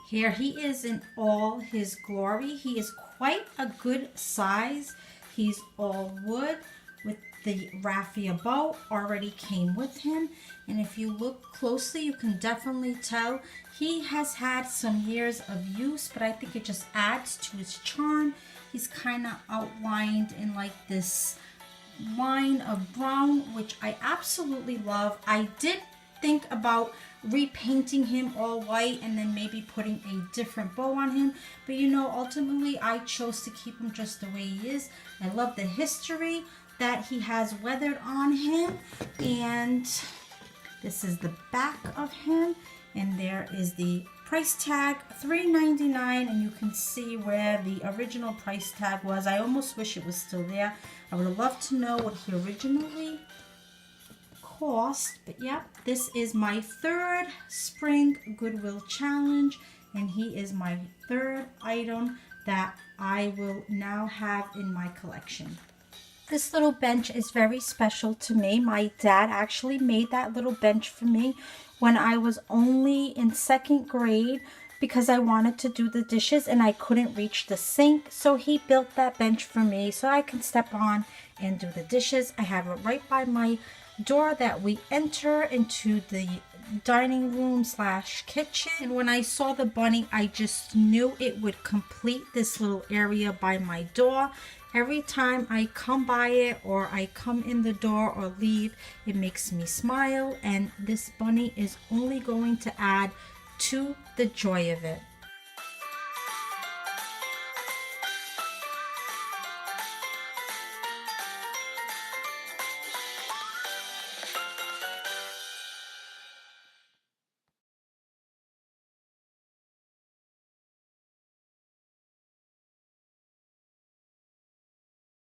Here he is in all his glory. He is quite a good size. He's all wood with the raffia bow already came with him. And if you look closely, you can definitely tell he has had some years of use, but I think it just adds to his charm. He's kind of outlined in like this line of brown, which I absolutely love. I did think about repainting him all white and then maybe putting a different bow on him, but you know, ultimately I chose to keep him just the way he is. I love the history that he has weathered on him, and this is the back of him, and there is the price tag, $3.99, and you can see where the original price tag was. I almost wish it was still there. I would have loved to know what he originally cost, but yeah, this is my third spring Goodwill challenge, and he is my third item that I will now have in my collection. This little bench is very special to me. My dad actually made that little bench for me when I was only in 2nd grade because I wanted to do the dishes and I couldn't reach the sink, so he built that bench for me so I can step on and do the dishes. I have it right by my door that we enter into the dining room / kitchen, and when I saw the bunny, I just knew it would complete this little area by my door. Every time I come by it or I come in the door or leave, it makes me smile, and this bunny is only going to add to the joy of it.